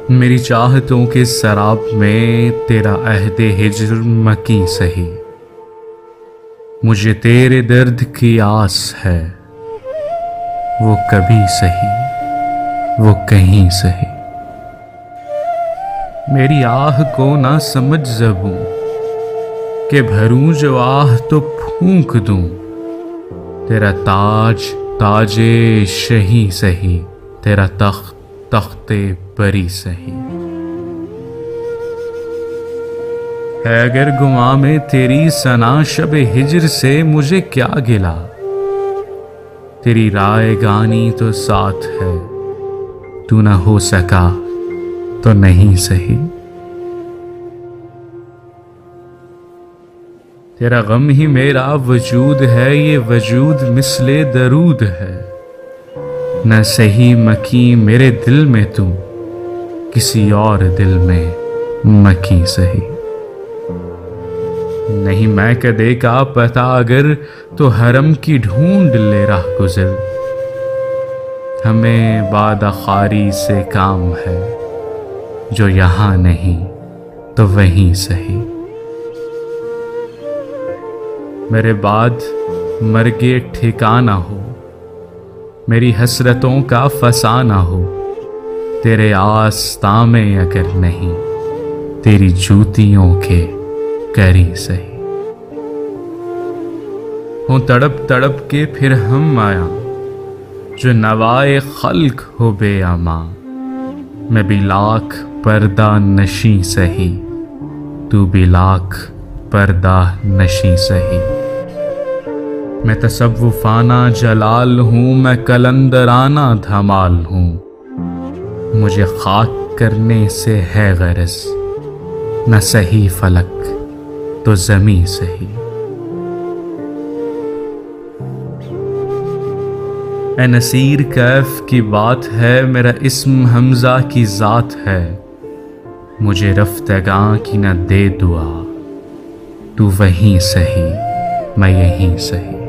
میری چاہتوں کے سراب میں تیرا عہد ہجر مکی سہی، مجھے تیرے درد کی آس ہے، وہ کبھی سہی وہ کہیں سہی۔ میری آہ کو نہ سمجھ زبوں کہ بھروں جو آہ تو پھونک دوں، تیرا تاج تاج شہی سہی، تیرا تخت تخت بری سہی۔ ہے اگر گماں میں تیری ثنا شب ہجر سے مجھے کیا گلا، تیری رائے گانی تو ساتھ ہے، تو نہ ہو سکا تو نہیں سہی۔ تیرا غم ہی میرا وجود ہے، یہ وجود مثل درود ہے، نہ سہی مکی میرے دل میں تو، کسی اور دل میں مکی سہی۔ نہیں میں کدے کا پتا اگر تو حرم کی ڈھونڈ لے راہ گزر، ہمیں باد خاری سے کام ہے، جو یہاں نہیں تو وہیں سہی۔ میرے بعد مرگے ٹھکانہ ہو، میری حسرتوں کا فسانہ ہو، تیرے آستاں میں اگر نہیں، تیری جوتیوں کے کری سہی۔ ہوں تڑپ تڑپ کے پھر ہم آیا، جو نوائے خلق ہو بے اما، میں بھی لاکھ پردہ نشیں سہی، تو بھی لاکھ پردہ نشیں سہی۔ میں تصوفانہ جلال ہوں، میں کلندرانہ دھمال ہوں، مجھے خاک کرنے سے ہے غرض، نہ سہی فلک تو زمیں سہی۔ اے نصیر کیف کی بات ہے، میرا اسم حمزہ کی ذات ہے، مجھے رفتگاں کی نہ دے دعا، تو وہیں سہی میں یہیں سہی۔